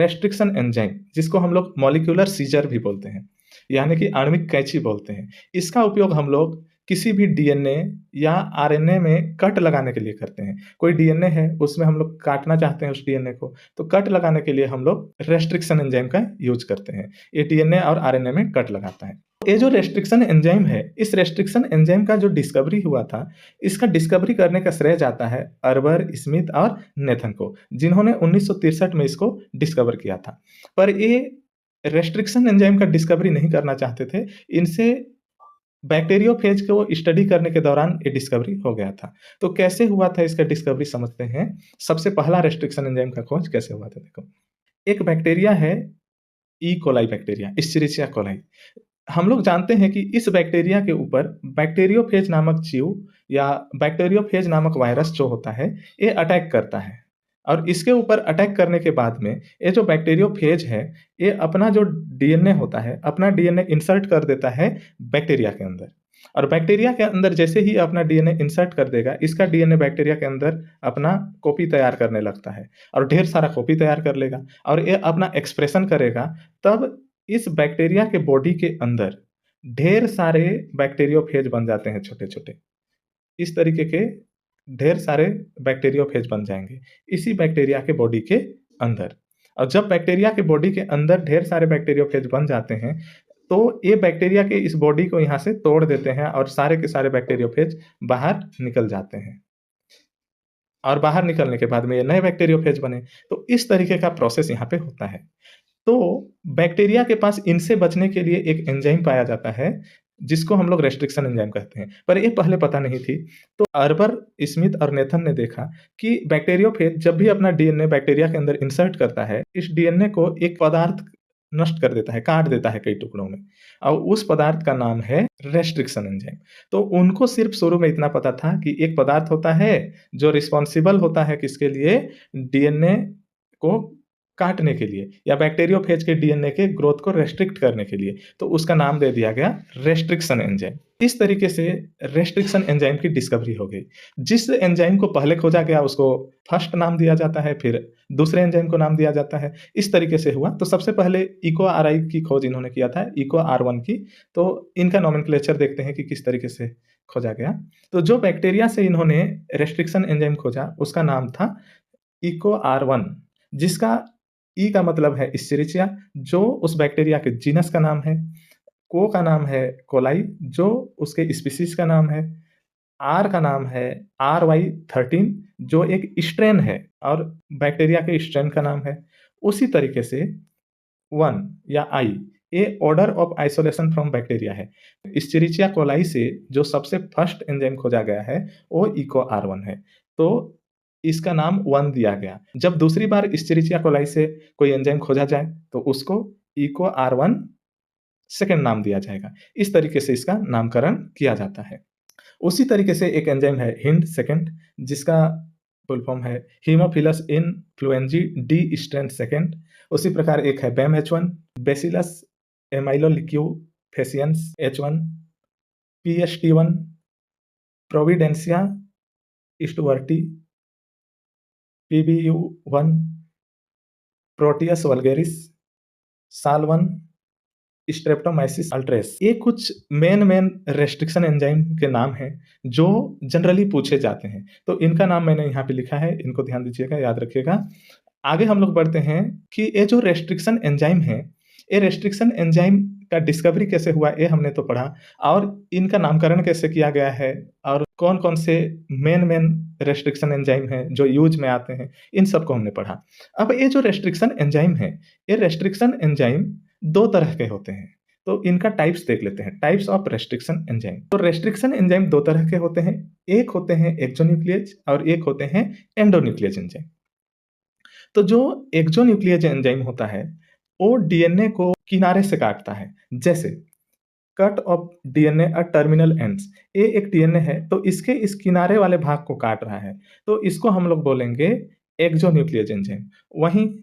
Restriction enzyme, जिसको हम लोग मॉलिक्यूलर सीजर भी बोलते हैं, यानी कि आणविक कैंची बोलते हैं। इसका उपयोग हम लोग किसी भी डीएनए या आरएनए में कट लगाने के लिए करते हैं। कोई डीएनए है, उसमें हम लोग काटना चाहते हैं उस डीएनए को, तो कट लगाने के लिए हम लोग रेस्ट्रिक्शन एंजाइम का यूज करते हैं। ये डीएनए और आरएनए में कट लगाता है। ये जो रेस्ट्रिक्शन एंजाइम है, इस रेस्ट्रिक्शन एंजाइम का जो डिस्कवरी हुआ था, इसका डिस्कवरी करने का श्रेय जाता है अर्बर, स्मिथ और नेथन को, जिन्होंने 1963 में इसको डिस्कवर किया था। पर ये रेस्ट्रिक्शन एंजाइम का डिस्कवरी नहीं करना चाहते थे। इनसे बैक्टीरियोफेज को स्टडी करने के दौरान ये डिस्कवरी हो गया था। तो कैसे हुआ था इसका डिस्कवरी समझते हैं। सबसे पहला रेस्ट्रिक्शन एंजाइम का खोज कैसे हुआ था, देखो। एक बैक्टीरिया है, ई कोलाई बैक्टीरिया, इश्चेरिचिया कोलाई। हम लोग जानते हैं कि इस बैक्टीरिया के ऊपर बैक्टीरियोफेज नामक जीव या बैक्टीरियोफेज नामक वायरस जो होता है, ये अटैक करता है। और इसके ऊपर अटैक करने के बाद में ये जो बैक्टीरियोफेज है, ये अपना जो डीएनए होता है, अपना डीएनए इंसर्ट कर देता है बैक्टीरिया के अंदर। और बैक्टीरिया के अंदर जैसे ही अपना डीएनए इंसर्ट कर देगा, इसका डीएनए बैक्टीरिया के अंदर अपना कॉपी तैयार करने लगता है और ढेर सारा कॉपी तैयार कर लेगा और ये अपना एक्सप्रेशन करेगा। तब इस बैक्टीरिया के बॉडी के अंदर ढेर सारे बैक्टीरियोफेज बन जाते हैं, छोटे-छोटे। इस तरीके के ढेर सारे बैक्टीरियोफेज बन जाएँगे, इसी बैक्टीरिया के बॉडी के अंदर। और जब बैक्टीरिया के बॉडी के अंदर ढेर सारे बैक्टीरियोफेज बन जाते हैं, तो ये बैक्टीरिया के इस बॉडी को यहाँ से तोड़ देते हैं और सारे के सारे बैक्टीरियोफेज बाहर निकल जाते हैं। और बाहर निकलने के बाद में ये नए बैक्टीरियोफेज बने। तो इस तरीके का प्रोसेस यहाँ पे होता है। तो बैक्टीरिया के पास इनसे बचने के लिए एक एंजाइम पाया जाता है, जिसको हम लोग रेस्ट्रिक्शन एंजाइम कहते हैं, पर ये पहले पता नहीं थी। तो अर्बर, स्मिथ और नेथन ने देखा कि बैक्टीरियोफेज जब भी अपना डीएनए बैक्टीरिया के अंदर इंसर्ट करता है, इस डीएनए को एक पदार्थ नष्ट कर देता है, काट देता है कई टुकड़ों में, और उस पदार्थ का नाम है रेस्ट्रिक्शन एंजाइम। तो उनको सिर्फ शुरू में इतना पता था कि एक पदार्थ होता है जो रिस्पॉन्सिबल होता है किसके लिए, डीएनए को काटने के लिए या बैक्टीरियोफेज के डीएनए के ग्रोथ को रेस्ट्रिक्ट करने के लिए, तो उसका नाम दे दिया गया रेस्ट्रिक्शन एंजाइम। इस तरीके से रेस्ट्रिक्शन एंजाइम की डिस्कवरी हो गई। जिस एंजाइम को पहले खोजा गया उसको फर्स्ट नाम दिया जाता है, फिर दूसरे एंजाइम को नाम दिया जाता है। इस तरीके से हुआ। तो सबसे पहले इको आरआई की खोज इन्होंने किया था, इको आर1 की। तो इनका नोमेनक्लेचर देखते हैं कि किस तरीके से खोजा गया। तो जो बैक्टीरिया से इन्होंने रेस्ट्रिक्शन एंजाइम खोजा, उसका नाम था इको आर1, जिसका ई का मतलब है इश्चेरिचिया, जो उस बैक्टीरिया के जीनस का नाम है। को का नाम है कोलाई, जो उसके स्पीशीज का नाम है। आर का नाम है RY13, जो एक स्ट्रेन है और बैक्टीरिया के स्ट्रेन का नाम है। उसी तरीके से 1 या आई, ये order of isolation from bacteria है। इश्चेरिचिया कोलाई से जो सबसे फर्स्ट एंजाइम खोजा गया है, वो इको आर1 है। तो इसका नाम 1 दिया गया। जब दूसरी बार इश्चेरिचिया कोलाई से कोई एंजाइम खोजा जाए, तो उसको इको आर1 सेकंड नाम दिया जाएगा। इस तरीके से इसका नामकरण किया जाता है। उसी तरीके से एक एंजाइम है हिंड सेकंड, जिसका फुल फॉर्म है Haemophilus influenzae D strain second. उसी प्रकार एक है BAMH1, Bacillus amyloliquefaciens H1, PST1, Providencia stuartii PBU1, Proteus vulgaris, साल1, स्ट्रेप्टोमाइसिस अल्ट्रेस। ये कुछ मेन रेस्ट्रिक्शन एंजाइम के नाम हैं जो जनरली पूछे जाते हैं। तो इनका नाम मैंने यहाँ पे लिखा है, इनको ध्यान दीजिएगा, याद रखिएगा। आगे हम लोग बढ़ते हैं कि ये जो रेस्ट्रिक्शन एंजाइम है, ये रेस्ट्रिक्शन एंजाइम का डिस्कवरी कैसे हुआ, ये हमने तो पढ़ा, और इनका नामकरण कैसे किया गया है, और कौन-कौन से मेन रेस्ट्रिक्शन एंजाइम हैं जो यूज में आते हैं, इन सबको हमने पढ़ा। अब ये जो रेस्ट्रिक्शन एंजाइम है, ये रेस्ट्रिक्शन एंजाइम 2 तरह के होते हैं। तो इनका टाइप्स देख लेते हैं, टाइप्स ऑफ रेस्ट्रिक्शन एंजाइम। तो रेस्ट्रिक्शन एंजाइम 2 तरह के होते हैं। एक होते हैं एक्सोन्यूक्लियेज और एक होते हैं एंडोन्यूक्लियेज एंजाइम। तो जो एक्सोन्यूक्लियेज एंजाइम होता है, वो डीएनए को किनारे से काटता है। जैसे cut off DNA at terminal ends, ये एक डीएनए है, तो इसके इस किनारे वाले भाग को काट रहा है, तो इसको हम लोग बोलेंगे एक्सोन्यूक्लियेज एंजाइम। वहीं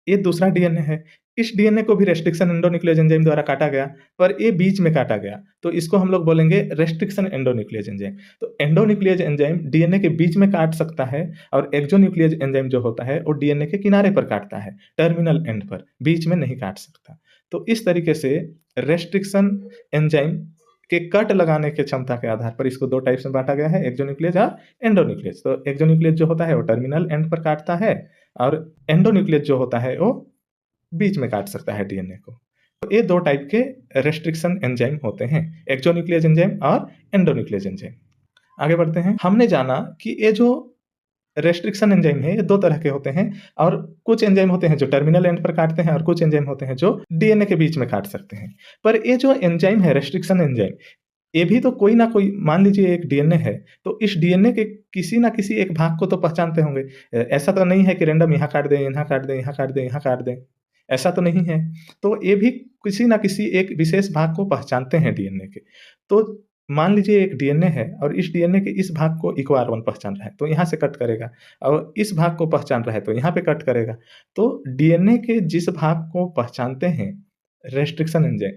ये दूसरा डीएनए है। इस डीएनए को भी रेस्ट्रिक्शन एंडोन्यूक्लियोज एंजाइम द्वारा काटा गया, पर ये बीच में काटा गया, तो इसको हम लोग बोलेंगे रेस्ट्रिक्शन एंडोन्यूक्लियोज एंजाइम। तो एंडोन्यूक्लियोज एंजाइम डीएनए के बीच में काट सकता है और एक्सोन्यूक्लियोज एंजाइम जो होता है वो डीएनए के किनारे पर काटता है, टर्मिनल एंड पर, बीच में नहीं काट सकता। तो इस तरीके से रेस्ट्रिक्शन एंजाइम के कट लगाने की क्षमता के आधार पर इसको 2 टाइप्स में बाँटा गया है, एक्सोन्यूक्लियोज और एंडोन्यूक्लियोज। तो एक्सोन्यूक्लियोज जो होता है वो टर्मिनल एंड पर काटता है और एंडोन्यूक्लियोज जो होता है वो बीच में काट सकता है डीएनए को। तो ये 2 टाइप के रेस्ट्रिक्शन एंजाइम होते हैं, एक्सोन्यूक्लियोज एंजाइम और एंडोन्यूक्लियोज एंजाइम। आगे बढ़ते हैं। हमने जाना कि ये जो रेस्ट्रिक्शन एंजाइम है ये 2 तरह के होते हैं और कुछ एंजाइम होते हैं जो टर्मिनल एंड पर काटते हैं और कुछ एंजाइम होते हैं जो डीएनए के बीच में काट सकते हैं। पर ये जो एंजाइम है रेस्ट्रिक्शन एंजाइम, ये भी तो कोई ना कोई, मान लीजिए एक डीएनए है, तो इस डीएनए के किसी ना किसी एक भाग को तो पहचानते होंगे। ऐसा तो नहीं है कि रैंडम यहाँ काट दें, यहाँ काट दें, यहाँ काट दें, यहाँ काट दें, ऐसा तो नहीं है। तो ये भी किसी ना किसी एक विशेष भाग को पहचानते हैं डीएनए के। तो मान लीजिए एक डीएनए है और इस डीएनए के इस भाग को इक्वार-1 पहचान रहा है, तो यहाँ से कट करेगा और इस भाग को पहचान रहा है, तो यहाँ पे कट करेगा। तो डीएनए के जिस भाग को पहचानते हैं रेस्ट्रिक्शन एंजाइम,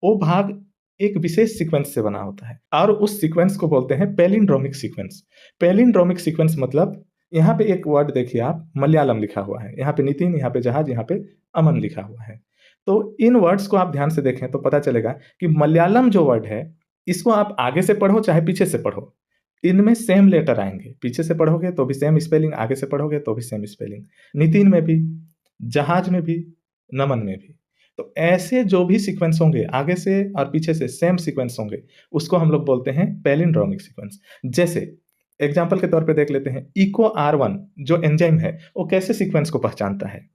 वो भाग एक विशेष सीक्वेंस से बना होता है और उस सीक्वेंस को बोलते हैं पैलिंड्रोमिक सीक्वेंस। पैलिंड्रोमिक सीक्वेंस मतलब यहाँ पे एक वर्ड देखिए आप, मलयालम लिखा हुआ है, यहाँ पे नितिन, यहाँ पे जहाज, यहाँ पे अमन लिखा हुआ है। तो इन वर्ड्स को आप ध्यान से देखें तो पता चलेगा कि मलयालम जो वर्ड है, इसको आप आगे से पढ़ो चाहे पीछे से पढ़ो, इनमें सेम लेटर आएँगे। पीछे से पढ़ोगे तो भी सेम स्पेलिंग, आगे से पढ़ोगे तो भी सेम स्पेलिंग। नितिन में भी, जहाज में भी, नमन में भी। तो ऐसे जो भी सीक्वेंस होंगे, आगे से और पीछे से सेम सीक्वेंस होंगे, उसको हम लोग बोलते हैं पैलिंड्रोमिक सीक्वेंस। जैसे एग्जांपल के तौर पे देख लेते हैं, इको R1 जो एंजाइम है, वो कैसे सीक्वेंस को पहचानता है?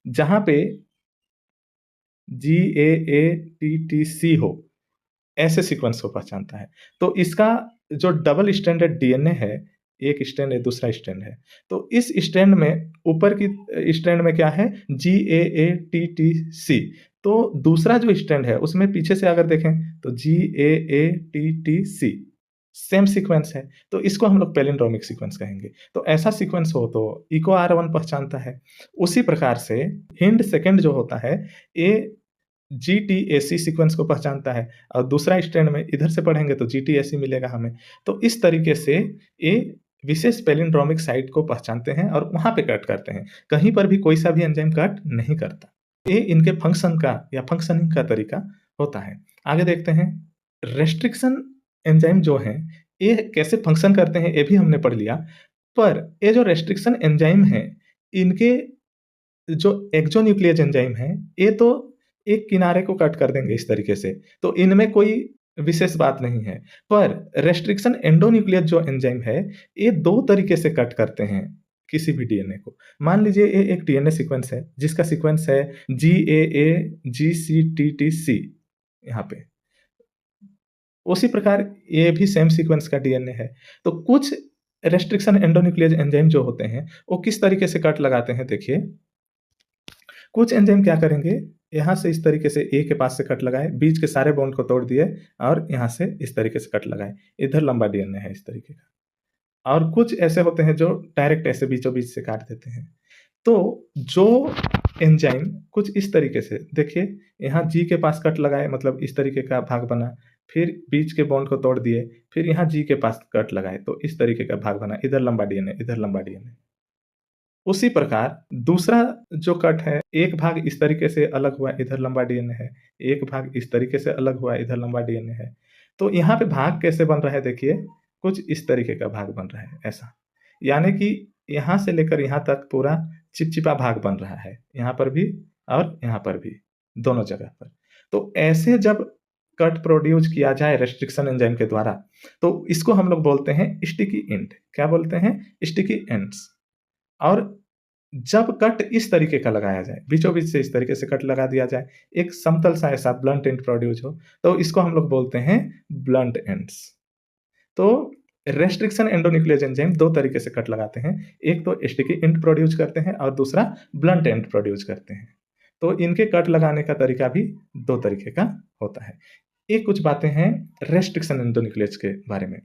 जहाँ पे GAATTC हो, ऐसे सीक्वेंस को पहचानता है। तो इसका जो डबल स्ट्रैंडेड डीएनए है, एक स्ट्रैंड है, दूसरा स्ट्रैंड है। तो इस स्ट्रैंड में ऊपर की स्ट्रैंड में क्या है? GAATTC। तो दूसरा जो स्ट्रैंड है उसमें पीछे से अगर देखें तो GAATTC सेम सीक्वेंस है, तो इसको हम लोग पैलिंड्रोमिक सीक्वेंस कहेंगे। तो ऐसा सीक्वेंस हो तो इको R1 पहचानता है। उसी प्रकार से हिंड सेकंड जो होता है, ये GTAC सीक्वेंस को पहचानता है और दूसरा स्ट्रैंड में इधर से पढ़ेंगे तो GTAC मिलेगा हमें। तो इस तरीके से ये विशेष पैलिंड्रोमिक साइट को पहचानते हैं और वहाँ पे कट करते हैं। कहीं पर भी कोई सा भी एंजाइम कट नहीं करता। ये इनके फंक्शन का या फंक्शनिंग का तरीका होता है। आगे देखते हैं, रेस्ट्रिक्शन एंजाइम जो हैं, ये कैसे फंक्शन करते हैं ये भी हमने पढ़ लिया। पर ये जो रेस्ट्रिक्शन एंजाइम हैं, इनके जो एक्सोन्यूक्लियोज एंजाइम हैं, ये तो एक किनारे को कट कर देंगे इस तरीके से, तो इनमें कोई विशेष बात नहीं है। पर रेस्ट्रिक्शन एंडोन्यूक्लियोज जो एंजाइम है, ये 2 तरीके से कट करते हैं किसी भी डीएनए को। मान लीजिए ये एक डीएनए सीक्वेंस है जिसका सीक्वेंस है GAAGCTTC यहाँ पे। उसी प्रकार ये भी सेम सीक्वेंस का डीएनए है। तो कुछ रेस्ट्रिक्शन एंडोन्यूक्लियोज एंजाइम जो होते हैं, वो किस तरीके से कट लगाते हैं देखिए। कुछ एंजाइम क्या करेंगे, यहाँ से इस तरीके से ए के पास से कट लगाए, बीच के सारे बॉन्ड को तोड़ दिए और यहाँ से इस तरीके से कट लगाए। इधर लंबा डीएनए है इस तरीके का। और कुछ ऐसे होते हैं जो डायरेक्ट ऐसे बीचों-बीच से काट देते हैं। तो जो एंजाइम कुछ इस तरीके से देखिए, यहाँ जी के पास कट लगाए मतलब इस तरीके का भाग बना, फिर बीच के बॉन्ड को तोड़ दिए, फिर यहाँ जी के पास कट लगाए तो इस तरीके का भाग बना, इधर लंबा डीएनए, इधर लंबा डीएनए। उसी प्रकार दूसरा जो कट है, एक भाग इस तरीके से अलग हुआ, इधर लंबा डीएनए है, एक भाग इस तरीके से अलग हुआ, इधर लंबा डीएनए है। तो यहाँ पे भाग कैसे बन रहा है देखिए, कुछ इस तरीके का भाग बन रहा है ऐसा। यानी कि यहाँ से लेकर यहाँ तक पूरा चिपचिपा भाग बन रहा है, यहाँ पर भी और यहाँ पर भी, दोनों जगह पर। तो ऐसे जब कट प्रोड्यूस किया जाए रेस्ट्रिक्शन एंजाइम के द्वारा, तो इसको हम लोग बोलते हैं स्टिकी एंड। क्या बोलते हैं? Sticky ends. और जब कट इस तरीके का लगाया जाए, बीचों बीच से इस तरीके से कट लगा दिया जाए, एक समतल सा ऐसा ब्लंट एंड प्रोड्यूस हो, तो इसको हम लोग बोलते हैं ब्लंट एंड्स। तो रेस्ट्रिक्शन एंडोन्यूक्लियोज एंजाइम 2 तरीके से कट लगाते हैं, एक तो स्टिकी एंड प्रोड्यूस करते हैं और दूसरा ब्लंट एंड प्रोड्यूस करते हैं। तो इनके कट लगाने का तरीका भी 2 तरीके का होता है। ये कुछ बातें हैं रेस्ट्रिक्शन एंडोन्यूक्लियोज के बारे में।